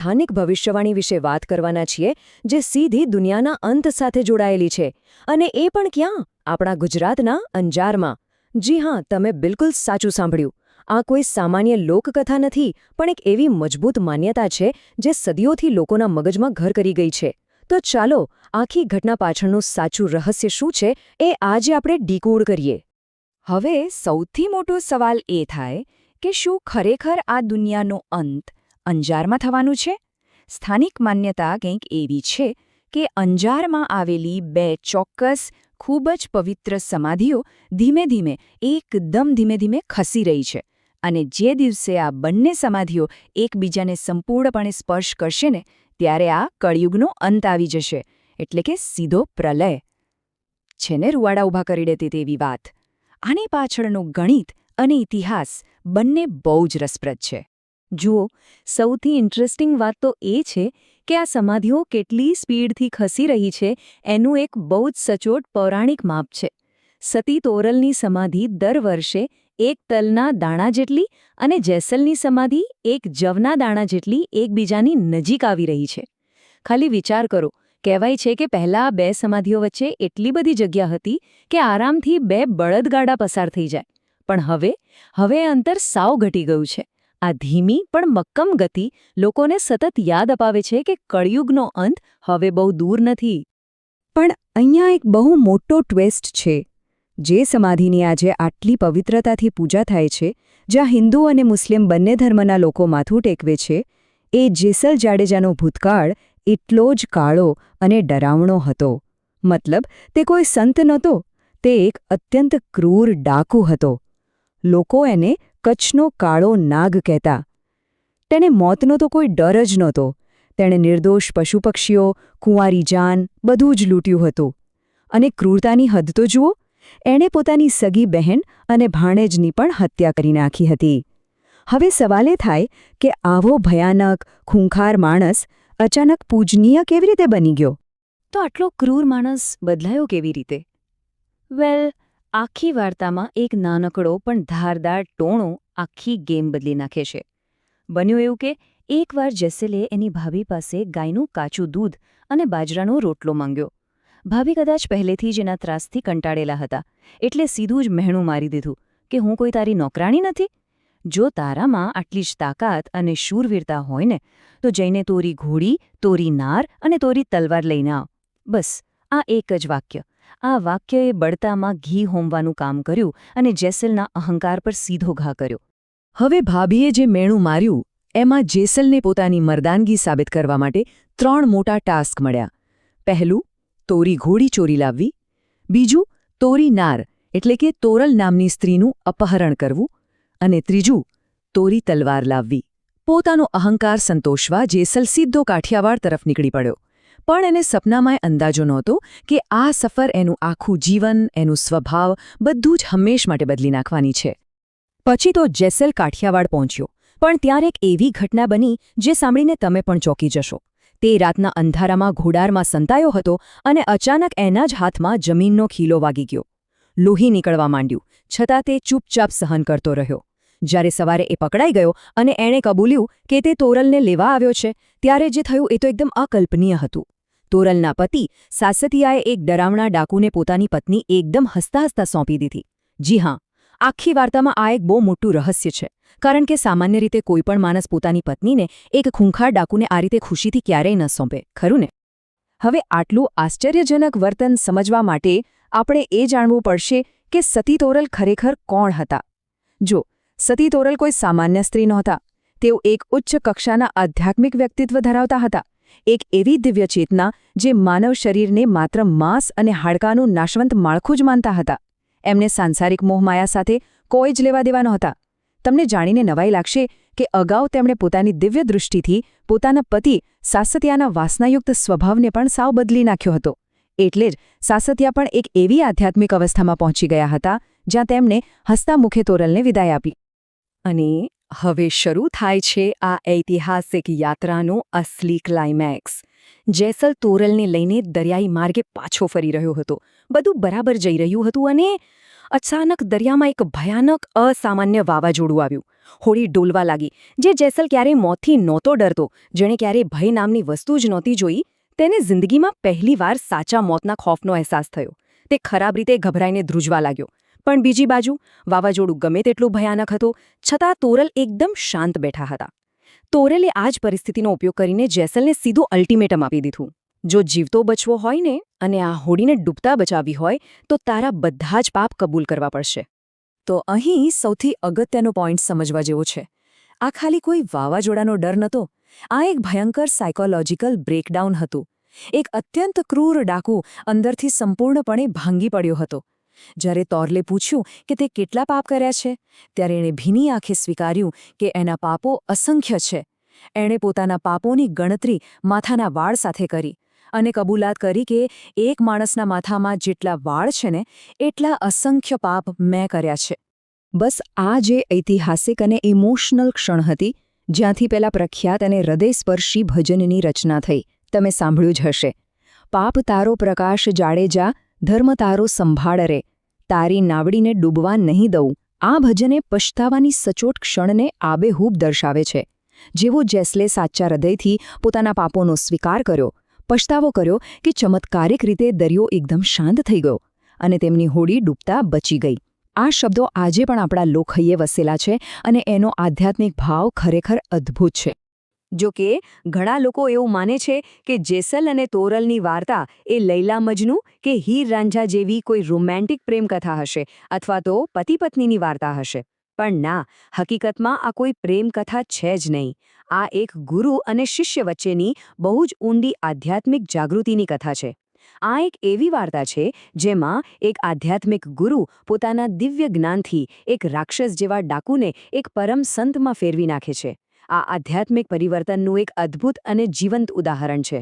સ્થાનિક ભવિષ્યવાણી વિશે વાત કરવાના છીએ જે સીધી દુનિયાના અંત સાથે જોડાયેલી છે અને એ પણ ક્યાં? આપણા ગુજરાતના અંજારમાં. જી હા, તમે બિલકુલ સાચું સાંભળ્યું. આ કોઈ સામાન્ય લોકકથા નથી, પણ એક એવી મજબૂત માન્યતા છે જે સદીઓથી લોકોના મગજમાં ઘર કરી ગઈ છે. તો ચાલો આખી ઘટના પાછળનું સાચું રહસ્ય શું છે એ આજે આપણે ડીકોડ કરીએ. હવે સૌથી મોટો સવાલ એ થાય કે શું ખરેખર આ દુનિયાનો અંત અંજારમાં થવાનું છે? સ્થાનિક માન્યતા કંઈક એવી છે કે અંજારમાં આવેલી બે ચોક્કસ ખૂબ જ પવિત્ર સમાધિઓ ધીમે ધીમે ખસી રહી છે અને જે દિવસે આ બંને સમાધિઓ એકબીજાને સંપૂર્ણપણે સ્પર્શ કરશે ને ત્યારે આ કળિયુગનો અંત આવી જશે, એટલે કે સીધો પ્રલય. છે ને રૂવાડા ઊભા કરી દેતી તેવી વાત. આની પાછળનું ગણિત અને ઇતિહાસ બંને બહુ જ રસપ્રદ છે. જુઓ, સૌથી ઇન્ટરેસ્ટિંગ વાત તો એ છે કે આ સમાધિઓ કેટલી સ્પીડથી ખસી રહી છે એનું એક બહુ જ સચોટ પૌરાણિક માપ છે. સતી તોરલની સમાધિ દર વર્ષે એક તલના દાણા જેટલી અને જેસલની સમાધિ એક જવના દાણા જેટલી એકબીજાની નજીક આવી રહી છે. ખાલી વિચાર કરો, કહેવાય છે કે પહેલાં આ બે સમાધિઓ વચ્ચે એટલી બધી જગ્યા હતી કે આરામથી બે બળદગાડા પસાર થઈ જાય. પણ હવે અંતર સાવ ઘટી ગયું છે. આ ધીમી પણ મક્કમ ગતિ લોકોને સતત યાદ અપાવે છે કે કળિયુગનો અંત હવે બહુ દૂર નથી. પણ અહીંયા એક બહુ મોટો ટ્વિસ્ટ છે. જે સમાધિની આજે આટલી પવિત્રતાથી પૂજા થાય છે, જ્યાં હિન્દુ અને મુસ્લિમ બંને ધર્મના લોકો માથું ટેકવે છે, એ જેસલ જાડેજાનો ભૂતકાળ એટલો જ કાળો અને ડરાવણો હતો. મતલબ, તે કોઈ સંત નહોતો, તે એક અત્યંત ક્રૂર ડાકુ હતો. લોકો એને કચ્છનો કાળો નાગ કહેતા. તેને મોતનો તો કોઈ ડર જ નહોતો. તેણે નિર્દોષ પશુપક્ષીઓ, કુંવારી જાન બધું જ લૂંટ્યું હતું. અને ક્રૂરતાની હદ તો જુઓ, એણે પોતાની સગી બહેન અને ભાણેજની પણ હત્યા કરી નાખી હતી. હવે સવાલ એ થાય કે આવો ભયાનક, ખૂંખાર માણસ અચાનક પૂજનીય કેવી રીતે બની ગયો? તો આટલો ક્રૂર માણસ બદલાયો કેવી રીતે? વેલ, આખી વાર્તામાં એક નાનકડો પણ ધારદાર ટોણો આખી ગેમ બદલી નાખે છે. બન્યું એવું કે એકવાર જેસલે એની ભાભી પાસે ગાયનું કાચું દૂધ અને બાજરાનો રોટલો માંગ્યો. ભાભી કદાચ પહેલેથી જ એના ત્રાસથી કંટાળેલા હતા, એટલે સીધું જ મહેણું મારી દીધું કે હું કોઈ તારી નોકરાણી નથી. જો તારામાં આટલી જ તાકાત અને શૂરવીરતા હોય ને, તો જઈને તોરી ઘોડી, તોરી નાર અને તોરી તલવાર લઈને આવ. બસ આ એક જ વાક્ય. આ વાક્યએ બળતામાં ઘી હોમવાનું કામ કર્યું અને જેસલના અહંકાર પર સીધો ઘા કર્યો. હવે ભાભીએ જે મેણું માર્યું એમાં જેસલને પોતાની મર્દાનગી સાબિત કરવા માટે 3 મોટા ટાસ્ક મળ્યા. પહેલું, તોરી ઘોડી ચોરી લાવવી. બીજું, તોરી નાર એટલે કે તોરલ નામની સ્ત્રીનું અપહરણ કરવું. અને ત્રીજું, તોરી તલવાર લાવવી. પોતાનો અહંકાર સંતોષવા જેસલ સીધો કાઠિયાવાડ તરફ નીકળી પડ્યો. પણ એને સપનામાંય અંદાજો નહોતો કે આ સફર એનું આખું જીવન, એનું સ્વભાવ બધું જ હંમેશ માટે બદલી નાખવાની છે. પછી તો જેસલ કાઠિયાવાડ પહોંચ્યો, પણ ત્યારે એક એવી ઘટના બની જે સાંભળીને તમે પણ ચોંકી જશો. તે રાતના અંધારામાં ઘોડારમાં સંતાયો હતો અને અચાનક એના જ હાથમાં જમીનનો ખીલો વાગી ગયો. લોહી નીકળવા માંડ્યું, છતાં તે ચૂપચાપ સહન કરતો રહ્યો. જ્યારે સવારે એ પકડાઈ ગયો અને એણે કબૂલ્યું કે તે તોરલને લેવા આવ્યો છે, ત્યારે જે થયું એ તો એકદમ અકલ્પનીય હતું. તોરલના પતિ સાસતિયાએ એક ડરાવણા ડાકુને પોતાની પત્ની એકદમ હસતા હસતા સોંપી દીધી. જી હા, આખી વાર્તામાં આ એક બહુ મોટું રહસ્ય છે, કારણ કે સામાન્ય રીતે કોઈપણ માણસ પોતાની પત્નીને એક ખૂંખાર ડાકુને આ રીતે ખુશીથી ક્યારેય ન સોંપે, ખરું ને? હવે આટલું આશ્ચર્યજનક વર્તન સમજવા માટે આપણે એ જાણવું પડશે કે સતી તોરલ ખરેખર કોણ હતા. જો સતી તોરલ કોઈ સામાન્ય સ્ત્રી નહોતા. તેઓ એક ઉચ્ચ કક્ષાના આધ્યાત્મિક વ્યક્તિત્વ ધરાવતા હતા. એક એવી દિવ્ય ચેતના જે માનવ શરીરને માત્ર માંસ અને હાડકાનું નાશવંત માળખું જ માનતા હતા. એમને સાંસારિક મોહમાયા સાથે કોઈ જ લેવા દેવા નહોતા. તમને જાણીને નવાઈ લાગશે કે અગાઉ તેમણે પોતાની દિવ્ય દૃષ્ટિથી પોતાના પતિ સાસતિયાના વાસનાયુક્ત સ્વભાવને પણ સાવ બદલી નાખ્યો હતો. એટલે જ સાસતિયા પણ એક એવી આધ્યાત્મિક અવસ્થામાં પહોંચી ગયા હતા જ્યાં તેમણે હસતા મુખે તોરલને વિદાય આપી. અને હવે શરૂ થાય છે આ ઐતિહાસિક યાત્રાનો અસલી ક્લાઇમેક્સ. જેસલ તોરલને લઈને દરિયાઈ માર્ગે પાછો ફરી રહ્યો હતો. બધું બરાબર જઈ રહ્યું હતું અને અચાનક દરિયામાં એક ભયાનક અસામાન્ય વાવાઝોડું આવ્યું. હોડી ડોલવા લાગી. જે જેસલ ક્યારેય મોતથી નહોતો ડરતો, જેણે ક્યારેય ભય નામની વસ્તુ જ નહોતી જોઈ, તેને જિંદગીમાં પહેલીવાર સાચા મોતના ખોફનો અહેસાસ થયો. તે ખરાબ રીતે ગભરાઈને ધ્રુજવા લાગ્યો. પણ બીજી બાજુ વાવાઝોડું ગમે તેટલું ભયાનક હતું, છતાં તોરલ એકદમ શાંત બેઠા હતા. તોરલે આ જ પરિસ્થિતિનો ઉપયોગ કરીને જેસલને સીધું અલ્ટિમેટમ આપી દીધું. જો જીવતો બચવો હોય ને અને આ હોડીને ડૂબતા બચાવવી હોય તો તારા બધા જ પાપ કબૂલ કરવા પડશે. તો અહીં સૌથી અગત્યનો પોઈન્ટ સમજવા જેવો છે. આ ખાલી કોઈ વાવાઝોડાનો ડર નહોતો. આ એક ભયંકર સાયકોલોજીકલ બ્રેકડાઉન હતું. એક અત્યંત ક્રૂર ડાકુ અંદરથી સંપૂર્ણપણે ભાંગી પડ્યો હતો. જ્યારે તોરલે પૂછ્યું કે તે કેટલા પાપ કર્યા છે, ત્યારે એણે ભીની આંખે સ્વીકાર્યું કે એના પાપો અસંખ્ય છે. એણે પોતાના પાપોની ગણતરી માથાના વાળ સાથે કરી અને કબૂલાત કરી કે એક માણસના માથામાં જેટલા વાળ છે ને એટલા અસંખ્ય પાપ મેં કર્યા છે. બસ આ જે ઐતિહાસિક અને ઇમોશનલ ક્ષણ હતી, જ્યાંથી પેલા પ્રખ્યાત અને હૃદયસ્પર્શી ભજનની રચના થઈ. તમે સાંભળ્યું જ હશે. પાપ તારો પ્રકાશ જાડેજા, ધર્મ તારો સંભાળ રે, તારી નાવડીને ડૂબવા નહીં દઉં. આ ભજને પછતાવાની સચોટ ક્ષણને આબેહૂબ દર્શાવે છે. જેવો જેસલે સાચા હૃદયથી પોતાના પાપોનો સ્વીકાર કર્યો, પછતાવો કર્યો કે ચમત્કારિક રીતે દરિયો એકદમ શાંત થઈ ગયો અને તેમની હોડી ડૂબતા બચી ગઈ. આ શબ્દો આજે પણ આપણા લોખૈયે વસેલા છે અને એનો આધ્યાત્મિક ભાવ ખરેખર અદ્ભુત છે. જો કે ઘણા લોકો એવું માને છે કે જેસલ અને તોરલની વાર્તા એ લૈલા મજનુ કે હીર રાંઝા જેવી કોઈ રોમેન્ટિક પ્રેમકથા હશે અથવા તો પતિ પત્નીની વાર્તા હશે. પણ ના, હકીકતમાં આ કોઈ પ્રેમકથા છે જ નહીં. આ એક ગુરુ અને શિષ્ય વચ્ચેની બહુ જ ઊંડી આધ્યાત્મિક જાગૃતિની કથા છે. આ એક એવી વાર્તા છે જેમાં એક આધ્યાત્મિક ગુરુ પોતાના દિવ્ય જ્ઞાનથી એક રાક્ષસ જેવા ડાકુને એક પરમ સંતમાં ફેરવી નાખે છે. આ આધ્યાત્મિક પરિવર્તનનું એક અદ્ભુત અને જીવંત ઉદાહરણ છે.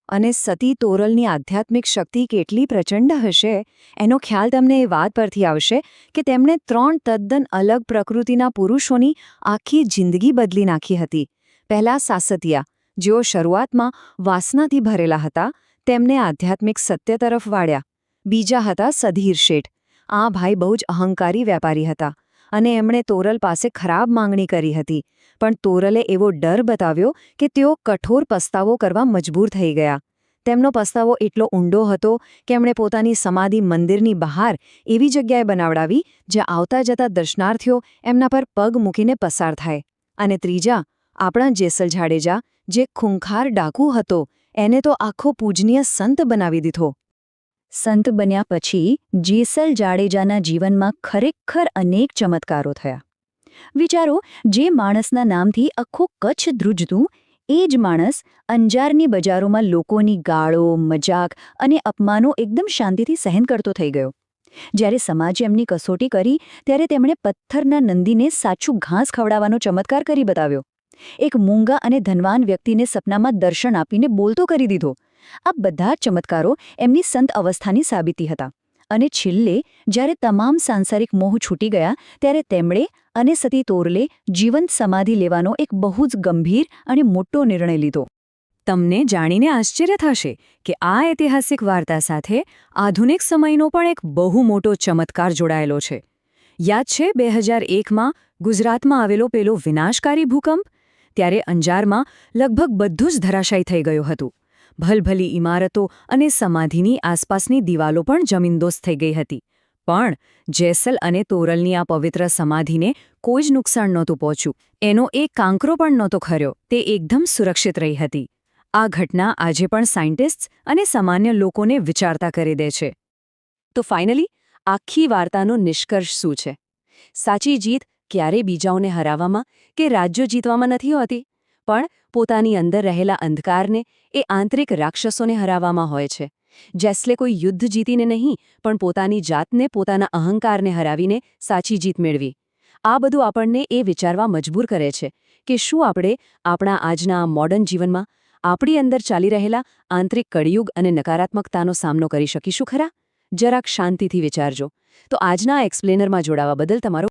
અને સતી તોરલની આધ્યાત્મિક શક્તિ કેટલી પ્રચંડ હશે એનો ખ્યાલ તમને એ વાત પરથી આવશે કે તેમણે 3 તદ્દન અલગ પ્રકૃતિના પુરુષોની આખી જિંદગી બદલી નાખી હતી. પહેલા સાસતિયા, જેઓ શરૂઆતમાં વાસનાથી ભરેલા હતા, તેમને આધ્યાત્મિક સત્ય તરફ વાળ્યા. બીજા હતા સધીર શેઠ. આ ભાઈ બહુ જ અહંકારી વેપારી હતા અને એમણે તોરલ પાસે ખરાબ માંગણી કરી હતી. પણ તોરલે એવો ડર બતાવ્યો કે તેઓ કઠોર પસ્તાવો કરવા મજબૂર થઈ ગયા. તેમનો પસ્તાવો એટલો ઊંડો હતો કે એમણે પોતાની સમાધિ મંદિરની બહાર એવી જગ્યાએ બનાવડાવી જ્યાં આવતા જતા દર્શનાર્થીઓ એમના પર પગ મૂકીને પસાર થાય. અને ત્રીજા, આપણા જેસલ જાડેજા, જે ખૂંખાર ડાકુ હતો, એને તો આખો પૂજનીય સંત બનાવી દીધો. સંત બન્યા પછી જેસલ જાડેજાના જીવનમાં ખરેખર અનેક ચમત્કારો થયા. વિચારો, જે માણસના નામથી આખું કચ્છ ધ્રુજતું, એ જ માણસ અંજારની બજારોમાં લોકોની ગાળો, મજાક અને અપમાનો એકદમ શાંતિથી સહન કરતો થઈ ગયો. જ્યારે સમાજે એમની કસોટી કરી ત્યારે તેમણે પથ્થરના નંદીને સાચું ઘાસ ખવડાવવાનો ચમત્કાર કરી બતાવ્યો. એક મૂંગા અને ધનવાન વ્યક્તિને સપનામાં દર્શન આપીને બોલતો કરી દીધો. આ બધા ચમત્કારો એમની સંત અવસ્થાની સાબિતી હતા. અને છેલ્લે જ્યારે તમામ સાંસારિક મોહ છૂટી ગયા ત્યારે તેમણે અને સતી તોરલે જીવંત સમાધિ લેવાનો એક બહુ જ ગંભીર અને મોટો નિર્ણય લીધો. તમને જાણીને આશ્ચર્ય થશે કે આ ઐતિહાસિક વાર્તા સાથે આધુનિક સમયનો પણ એક બહુ મોટો ચમત્કાર જોડાયેલો છે. યાદ છે 2001માં ગુજરાતમાં આવેલો પેલો વિનાશકારી ભૂકંપ? ત્યારે અંજારમાં લગભગ બધું જ ધરાશાયી થઈ ગયું હતું. ભલભલી ઇમારતો અને સમાધિની આસપાસની દિવાલો પણ જમીનદોસ્ત થઈ ગઈ હતી. પણ જેસલ અને તોરલની આ પવિત્ર સમાધિને કોઈ જ નુકસાન નહોતું પહોંચ્યું. એનો એક કાંકરો પણ નહોતો ખર્યો. તે એકદમ સુરક્ષિત રહી હતી. આ ઘટના આજે પણ સાયન્ટિસ્ટ્સ અને સામાન્ય લોકોને વિચારતા કરી દે છે. તો ફાઇનલી આખી વાર્તાનો નિષ્કર્ષ શું છે? સાચી જીત ક્યારેય બીજાઓને હરાવવામાં કે રાજ્યો જીતવામાં નથી હોતી, પણ પોતાની અંદર રહેલા અંધકારને, એ આંતરિક રાક્ષસોને હરાવવામાં હોય છે. જેસલે કોઈ યુદ્ધ જીતીને નહીં, પણ પોતાની જાતને, પોતાના અહંકારને હરાવીને સાચી જીત મેળવી. આ બધું આપણને એ વિચારવા મજબૂર કરે છે કે શું આપણે આપણા આજના મોડર્ન જીવનમાં આપણી અંદર ચાલી રહેલા આંતરિક કળિયુગ અને નકારાત્મકતાનો સામનો કરી શકીશું ખરા? જરાક શાંતિથી વિચારજો. તો આજના એક્સપ્લેનરમાં જોડાવા બદલ તમારો